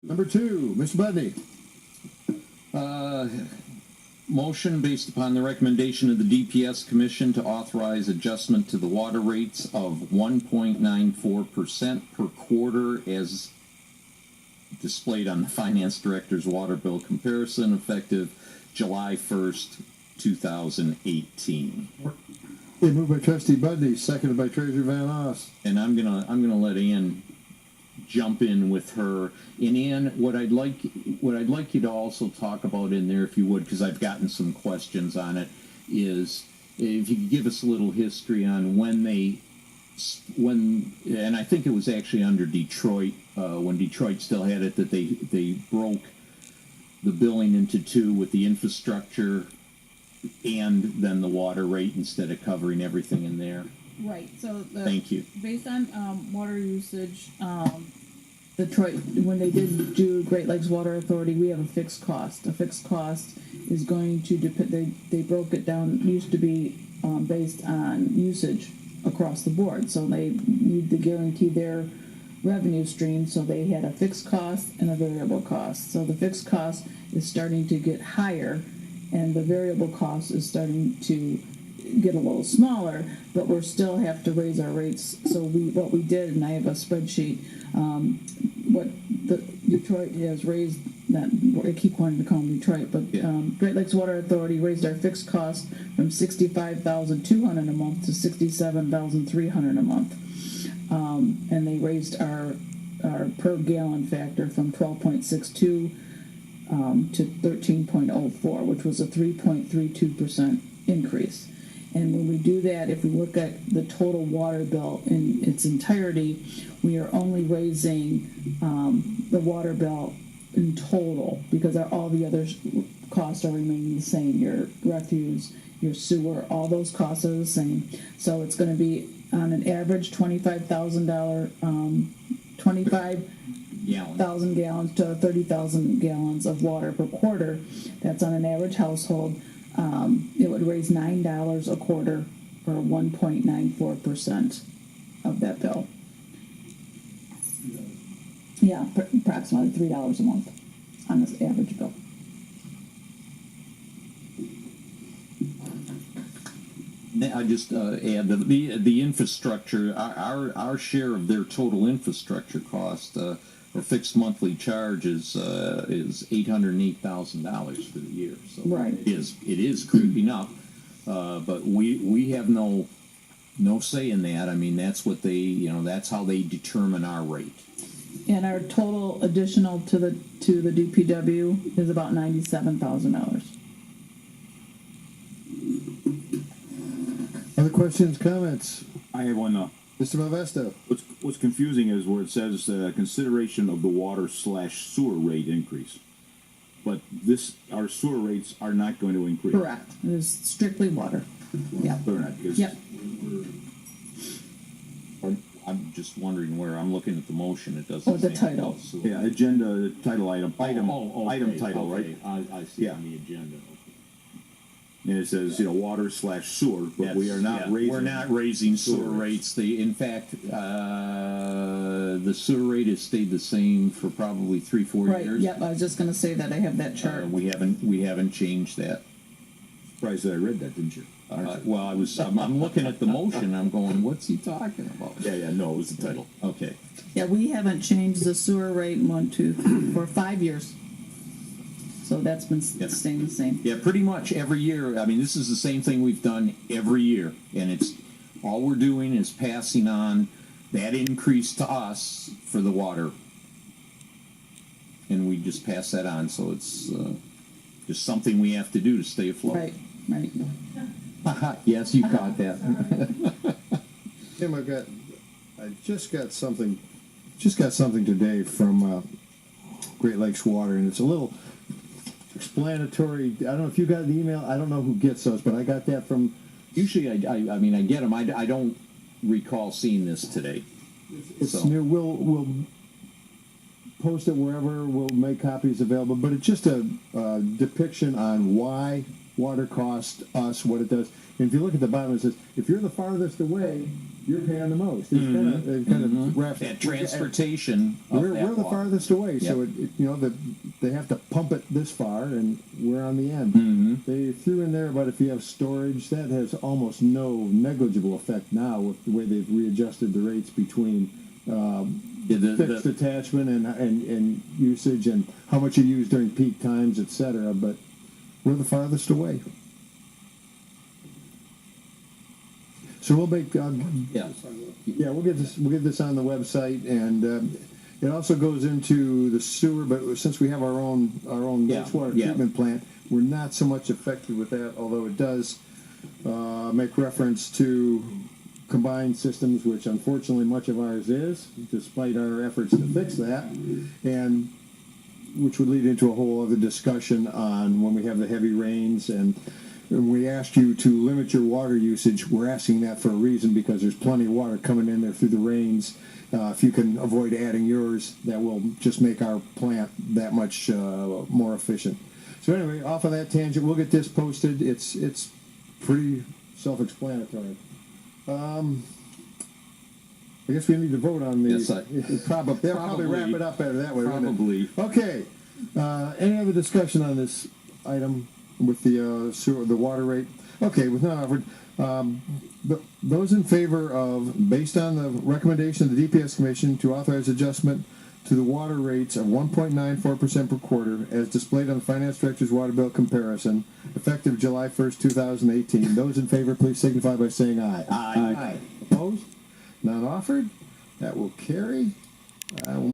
Number 2, Mr. Budney. Motion based upon the recommendation of the DPS Commission to authorize adjustment to the water rates of 1.94% per quarter as displayed on the Finance Director's water bill comparison effective July 1st, 2018. Moved by Trustee Budney, seconded by Treasurer Van Oss. And I'm gonna let Ann jump in with her. And Ann, what I'd like you to also talk about in there, if you would, because I've gotten some questions on it, is if you could give us a little history on when, and I think it was actually under Detroit, when Detroit still had it, that they broke the billing into two with the infrastructure and then the water rate instead of covering everything in there. Right, so Thank you. Based on water usage, Detroit, when they did do Great Lakes Water Authority, we have a fixed cost. A fixed cost is going to depend, they broke it down, used to be based on usage across the board. So they need to guarantee their revenue stream, so they had a fixed cost and a variable cost. So the fixed cost is starting to get higher, and the variable cost is starting to get a little smaller, but we still have to raise our rates. So what we did, and I have a spreadsheet, what the Detroit has raised, that I keep wanting to call them Detroit, but Great Lakes Water Authority raised our fixed cost from $65,200 a month to $67,300 a month, and they raised our per gallon factor from 12.62 to 13.04, which was a 3.32% increase. And when we do that, if we look at the total water bill in its entirety, we are only raising the water bill in total, because all the other costs are remaining the same. Your refuse, your sewer, all those costs are the same. So it's going to be on an average $25,000, 25,000 gallons to 30,000 gallons of water per quarter. That's on an average household. It would raise $9 a quarter, or 1.94% of that bill. Yeah, approximately $3 a month on this average bill. I just add the infrastructure. Our share of their total infrastructure cost, or fixed monthly charge, is $808,000 for the year. So right. It is creeping up, but we have no say in that. I mean, that's what that's how they determine our rate. And our total additional to the DPW is about $97,000. Other questions, comments? I have one. Mr. Modesto. What's confusing is where it says consideration of the water/sewer rate increase, but our sewer rates are not going to increase. Correct. It is strictly water. Yeah. They're not. Yep. I'm just wondering where I'm looking at the motion. It doesn't. Oh, the say title. Yeah, agenda title item. Okay, Item title, okay. right? I see. Yeah. On the agenda. Okay. And it says water/sewer, but we are not raising. We're not raising sewer rates. In fact, the sewer rate has stayed the same for probably 3-4 Right. years. Yep. I was just going to say that. I have that chart. We haven't changed that. Surprised that I read that, didn't you? Well, I'm looking at the motion. I'm going, what's he talking about? Yeah. No, it was the title. Okay. Yeah, we haven't changed the sewer rate for 5 years. So that's been staying the same. Yeah, pretty much every year. I mean, this is the same thing we've done every year, and it's all we're doing is passing on that increase to us for the water, and we just pass that on. So it's just something we have to do to stay afloat. Right. Yes, you caught that. Tim, I just got something today from Great Lakes Water, and it's a little explanatory. I don't know if you got the email. I don't know who gets those, but I got that from. Usually, I mean, I get them. I don't recall seeing this today. It's new. We'll post it wherever. We'll make copies available. But it's just a depiction on why water costs us what it does. And if you look at the bottom, it says, if you're the farthest away, you're paying the most. It's it kind of wraps That transportation of we're that the water. farthest away, so Yep. they have to pump it this far, and we're on the end. They threw in there about if you have storage, that has almost no negligible effect now with the way they've readjusted the rates between fixed attachment and usage and how much you use during peak times, etc. But we're the farthest away. So we'll make we'll get this on the website, and it also goes into the sewer. But since we have our own wastewater treatment plant, we're not so much affected with that. Although it does make reference to combined systems, which unfortunately much of ours is, despite our efforts to fix that, and which would lead into a whole other discussion on when we have the heavy rains. And we asked you to limit your water usage. We're asking that for a reason, because there's plenty of water coming in there through the rains. If you can avoid adding yours, that will just make our plant that much more efficient. So anyway, off of that tangent, we'll get this posted. It's pretty self-explanatory. I guess we need to vote on the. Yes, they'll probably wrap it up better that way. Probably. Okay. Any other discussion on this item with the water rate? Okay, with none offered. Those in favor of, based on the recommendation of the DPS Commission, to authorize adjustment to the water rates of 1.94% per quarter, as displayed on the Finance Director's water bill comparison, effective July 1st, 2018. Those in favor, please signify by saying aye. Aye. Opposed? None offered? That will carry.